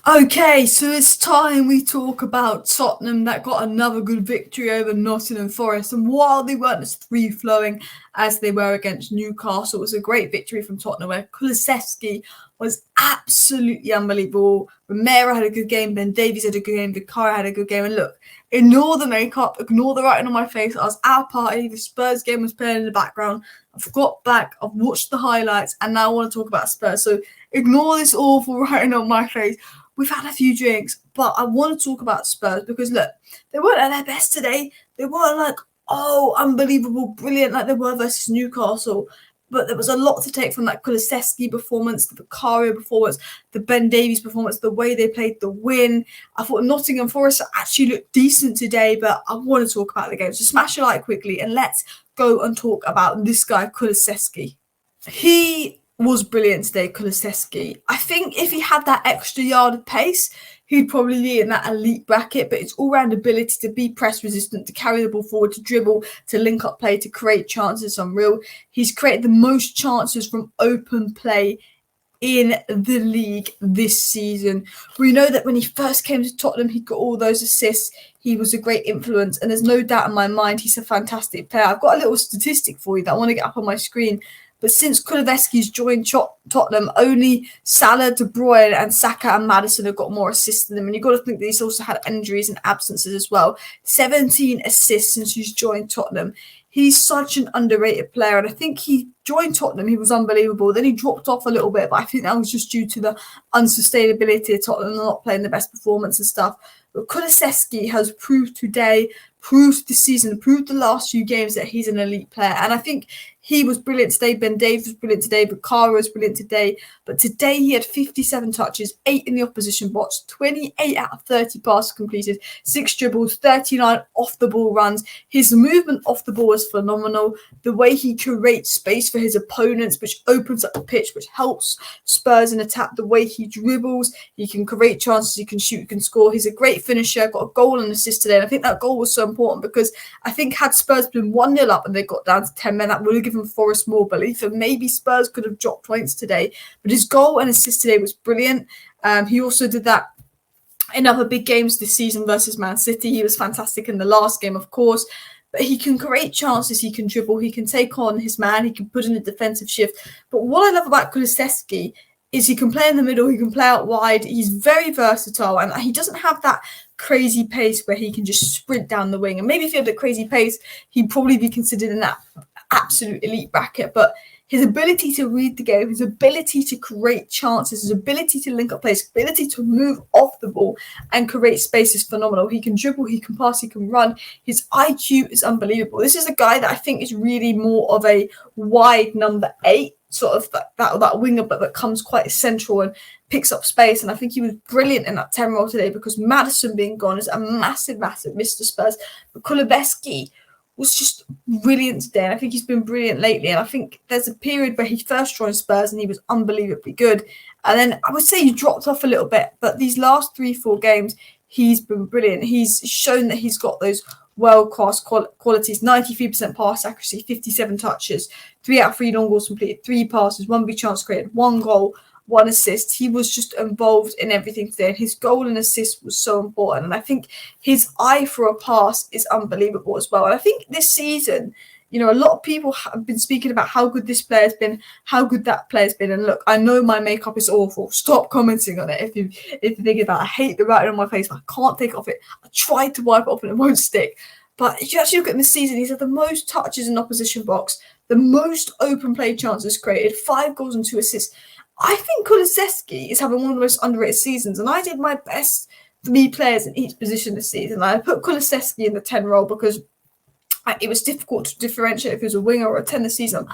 Okay, so it's time we talk about Tottenham that got another good victory over Nottingham Forest. And while they weren't as free-flowing as they were against Newcastle, it was a great victory from Tottenham where Kulusevski was absolutely unbelievable. Romero had a good game, then Davies had a good game, Vicario had a good game. And look, ignore the makeup, ignore the writing on my face. I was at a party, the Spurs game was playing in the background. I forgot back, I've watched the highlights, and now I want to talk about Spurs. So ignore this awful writing on my face. We've had a few drinks, but I want to talk about Spurs because look, they weren't at their best today. They weren't like, oh, unbelievable, brilliant, like they were versus Newcastle. But there was a lot to take from that Kulusevski performance, the Vicario performance, the Ben Davies performance, the way they played the win. I thought Nottingham Forest actually looked decent today, but I want to talk about the game. So smash a like quickly and let's go and talk about this guy, Kulusevski. He was brilliant today, Kulusevski. I think if he had that extra yard of pace, he'd probably be in that elite bracket, but his all-round ability to be press resistant, to carry the ball forward, to dribble, to link up play, to create chances is unreal. He's created the most chances from open play in the league this season. We know that when he first came to Tottenham, he got all those assists. He was a great influence, and there's no doubt in my mind he's a fantastic player. I've got a little statistic for you that I want to get up on my screen. But since Kulusevski's joined Tottenham, only Salah, De Bruyne and Saka and Maddison have got more assists than him. And you've got to think that he's also had injuries and absences as well. 17 assists since he's joined Tottenham. He's such an underrated player. And I think he joined Tottenham. He was unbelievable. Then he dropped off a little bit. But I think that was just due to the unsustainability of Tottenham not playing the best performance and stuff. But Kulusevski has proved today, proved this season, proved the last few games that he's an elite player. And I think he was brilliant today. Ben Davies was brilliant today. Vicario was brilliant today. But today he had 57 touches, 8 in the opposition box, 28 out of 30 passes completed, 6 dribbles, 39 off-the-ball runs. His movement off the ball is phenomenal. The way he creates space for his opponents, which opens up the pitch, which helps Spurs in attack. The way he dribbles, he can create chances, he can shoot, he can score. He's a great finisher, got a goal and assist today. And I think that goal was so important because I think had Spurs been 1-0 up and they got down to 10 men, that would have given Forest more belief, and maybe Spurs could have dropped points today. But his goal and assist today was brilliant. He also did that in other big games this season versus Man City. He was fantastic in the last game, of course. But he can create chances, he can dribble, he can take on his man, he can put in a defensive shift. But what I love about Kulusevski is he can play in the middle, he can play out wide. He's very versatile, and he doesn't have that crazy pace where he can just sprint down the wing. And maybe if he had the crazy pace, he'd probably be considered in that absolute elite bracket. But his ability to read the game, his ability to create chances, his ability to link up plays, his ability to move off the ball and create space is phenomenal. He can dribble, he can pass, he can run. His IQ is unbelievable. This is a guy that I think is really more of a wide number 8, sort of that winger, but that comes quite central and picks up space. And I think he was brilliant in that 10 role today because Maddison being gone is a massive miss to Spurs. But Kulusevski was just brilliant today, and I think he's been brilliant lately. And I think there's a period where he first joined Spurs and he was unbelievably good, and then I would say he dropped off a little bit, but these last 3-4 games he's been brilliant. He's shown that he's got those world-class qualities. 93% pass accuracy, 57 touches, 3 out of 3 long balls completed, 3 passes, 1 big chance created, 1 goal, 1 assist. He was just involved in everything today, and his goal and assist was so important. And I think his eye for a pass is unbelievable as well. And I think this season, you know, a lot of people have been speaking about how good this player's been, how good that player's been. And look, I know my makeup is awful. Stop commenting on it if you're thinking about it. I hate the writing on my face, but I can't take it off it. I tried to wipe it off and it won't stick. But if you actually look at this season, he's had the most touches in opposition box, the most open play chances created, 5 goals and 2 assists. I think Kulusevski is having one of the most underrated seasons, and I did my best for me players in each position this season. I put Kulusevski in the 10 role because it was difficult to differentiate if he was a winger or a 10 this season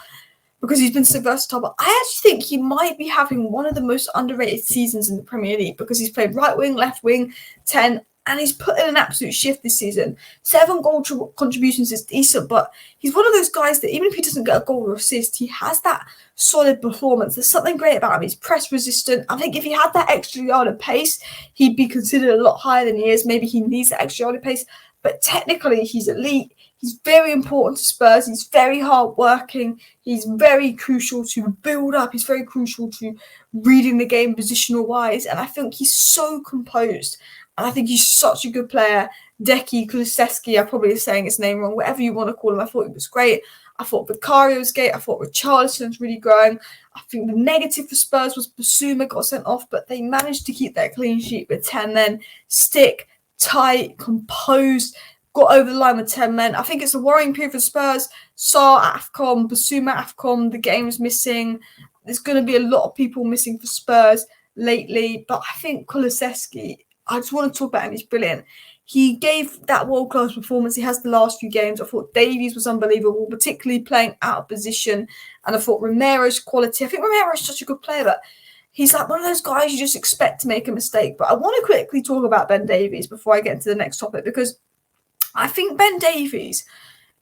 because he's been so versatile. But I actually think he might be having one of the most underrated seasons in the Premier League because he's played right wing, left wing, 10, and he's put in an absolute shift this season. 7 goal contributions is decent, but he's one of those guys that even if he doesn't get a goal or assist, he has that solid performance. There's something great about him. He's press resistant. I think if he had that extra yard of pace, he'd be considered a lot higher than he is. Maybe he needs that extra yard of pace, but technically he's elite. He's very important to Spurs. He's very hardworking. He's very crucial to build up. He's very crucial to reading the game positional-wise, and I think he's so composed, and I think he's such a good player. Deki, Kulusevski, I'm probably saying his name wrong, whatever you want to call him, I thought he was great. I thought Vicario was great. I thought Richarlison's really growing. I think the negative for Spurs was Bissouma got sent off, but they managed to keep their clean sheet with 10 men, stick, tight, composed, got over the line with 10 men. I think it's a worrying period for Spurs. Sarr, AFCON, Bissouma, AFCON, the game's missing. There's going to be a lot of people missing for Spurs lately, but I think Kulusevski, I just want to talk about him. He's brilliant. He gave that world-class performance he has the last few games. I thought Davies was unbelievable, particularly playing out of position. And I thought Romero's quality. I think Romero is such a good player, but he's like one of those guys you just expect to make a mistake. But I want to quickly talk about Ben Davies before I get into the next topic, because I think Ben Davies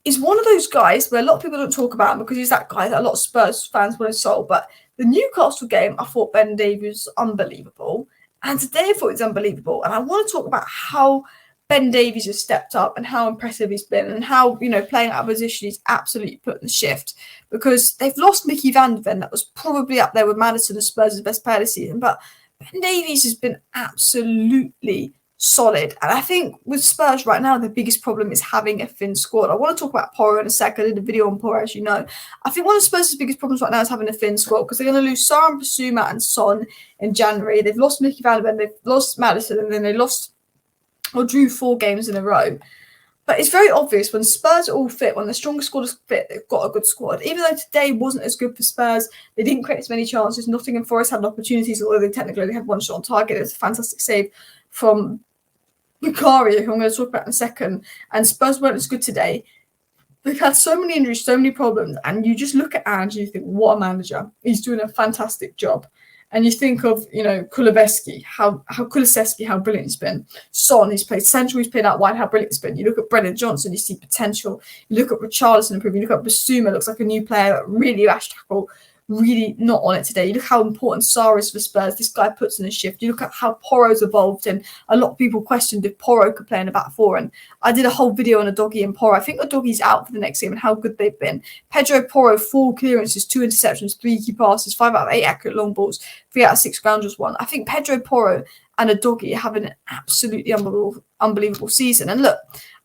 is one of those guys where a lot of people don't talk about him because he's that guy that a lot of Spurs fans want to solve. But the Newcastle game, I thought Ben Davies was unbelievable. And today I thought it's unbelievable. And I want to talk about how Ben Davies has stepped up and how impressive he's been, and how, playing out of position, he's absolutely put in the shift, because they've lost Mickey van der Ven. That was probably up there with Maddison as Spurs' best player this season. But Ben Davies has been absolutely solid. And I think with Spurs right now, the biggest problem is having a thin squad. I want to talk about Porro in a sec. I did a video on Porro, as you know. I think one of Spurs' biggest problems right now is having a thin squad, because they're going to lose Sarr and Bissouma and Son in January. They've lost Mickey van der Ven, they've lost Maddison, and then they lost or drew 4 games in a row. But it's very obvious when Spurs are all fit, when the strongest squad is fit, they've got a good squad. Even though today wasn't as good for Spurs, they didn't create as many chances. Nottingham Forest had opportunities, although they technically had one shot on target. It was a fantastic save from Vicario, who I'm going to talk about in a second. And Spurs weren't as good today. They've had so many injuries, so many problems. And you just look at Ange and you think, what a manager. He's doing a fantastic job. And you think of, Kulusevski, how brilliant he's been. Son, he's played central, he's played out wide, how brilliant he's been. You look at Brennan Johnson, you see potential. You look at Richarlison improving. You look at Bissouma, looks like a new player, really rash tackle, really not on it today. You look how important Sarr is for Spurs. This guy puts in a shift. You look at how Porro's evolved, and a lot of people questioned if Porro could play in a back four. And I did a whole video on Udogie and Porro. I think Udogie's out for the next game and how good they've been. Pedro Porro, 4 clearances, 2 interceptions, 3 key passes, 5 out of 8 accurate long balls, 3 out of 6 ground balls won. I think Pedro Porro and Udogie are having an absolutely unbelievable season. And look,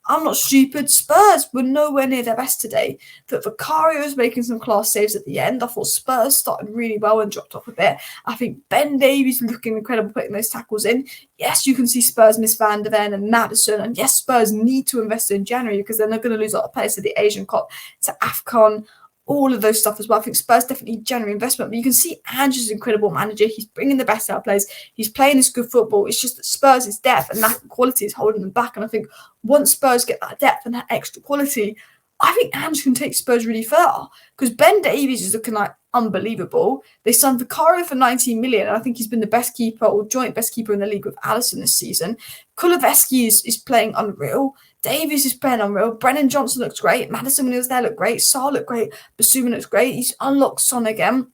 I'm not stupid. Spurs were nowhere near their best today. That Vicario was making some class saves at the end. I thought Spurs started really well and dropped off a bit. I think Ben Davies looking incredible putting those tackles in. Yes, you can see Spurs miss Van der Ven and Maddison. And yes, Spurs need to invest in January, because then they're going to lose a lot of players to the Asian Cup, to AFCON, all of those stuff as well. I think Spurs definitely need January investment. But you can see Ange is an incredible manager. He's bringing the best out of players. He's playing this good football. It's just that Spurs is depth and lack of quality is holding them back. And I think once Spurs get that depth and that extra quality, I think Ange can take Spurs really far, because Ben Davies is looking like unbelievable. They signed Vicario for 19 million, and I think he's been the best keeper, or joint best keeper in the league with Maddison this season. Kulusevski is playing unreal. Davies is playing unreal. Brennan Johnson looks great. Maddison, when he was there, looked great. Sarr looked great. Bissouma looks great. He's unlocked Son again.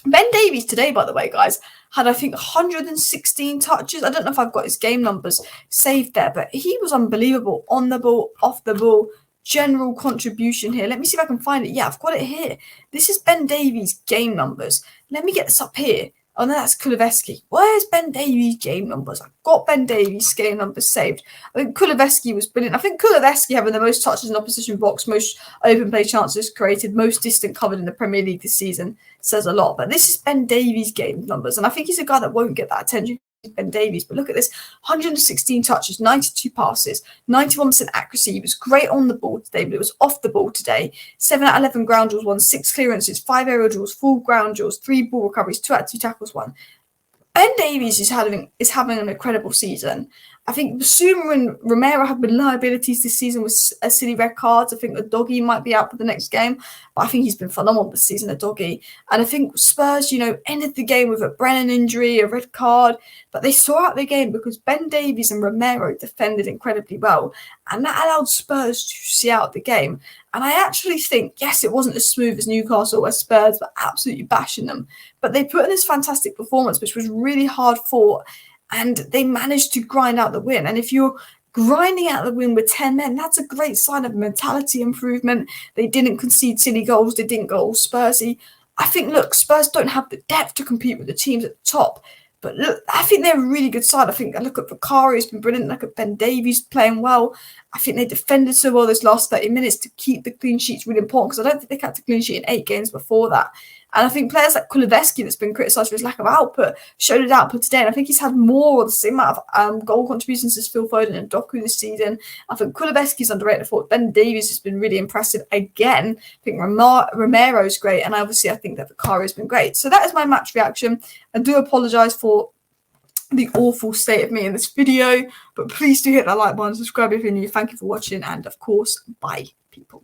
Ben Davies today, by the way, guys, had, I think, 116 touches. I don't know if I've got his game numbers saved there, but he was unbelievable. On the ball, off the ball, general contribution here. Let me see if I can find it. Yeah, I've got it here. This is Ben Davies' game numbers. Let me get this up here. Oh, no, that's Kulusevski. Where's Ben Davies' game numbers? I've got Ben Davies' game numbers saved. I think Kulusevski was brilliant. I think Kulusevski having the most touches in opposition box, most open play chances created, most distant covered in the Premier League this season says a lot. But this is Ben Davies' game numbers. And I think he's a guy that won't get that attention. Ben Davies, but look at this: 116 touches, 92 passes, 91% accuracy. He was great on the ball today, but it was off the ball today. 7 out of 11 ground duels won, 6 clearances, 5 aerial duels, 4 ground duels, 3 ball recoveries, 2 out of 2 tackles won. Ben Davies is having an incredible season. I think Bissouma and Romero have been liabilities this season with silly red cards. I think Udogie might be out for the next game, but I think he's been phenomenal this season, Udogie. And I think Spurs, ended the game with a Brennan injury, a red card, but they saw out the game because Ben Davies and Romero defended incredibly well, and that allowed Spurs to see out the game. And I actually think, yes, it wasn't as smooth as Newcastle, where Spurs were absolutely bashing them, but they put in this fantastic performance, which was really hard fought, and they managed to grind out the win. And if you're grinding out the win with 10 men, that's a great sign of mentality improvement. They didn't concede silly goals. They didn't go all Spursy. I think, look, Spurs don't have the depth to compete with the teams at the top. But look, I think they're a really good side. I think I look at Vicario, he's been brilliant. Look at Ben Davies playing well. I think they defended so well those last 30 minutes to keep the clean sheets really important, because I don't think they kept a clean sheet in 8 games before that. And I think players like Kulusevski, that's been criticised for his lack of output, showed his output today. And I think he's had more, the same amount of goal contributions as Phil Foden and Doku this season. I think Kulusevski's underrated. I thought Ben Davies has been really impressive again. I think Romero's great. And obviously I think that Vicario's been great. So that is my match reaction. I do apologise for the awful state of me in this video, but please do hit that like button, subscribe if you're new. Thank you for watching, and of course, bye, people.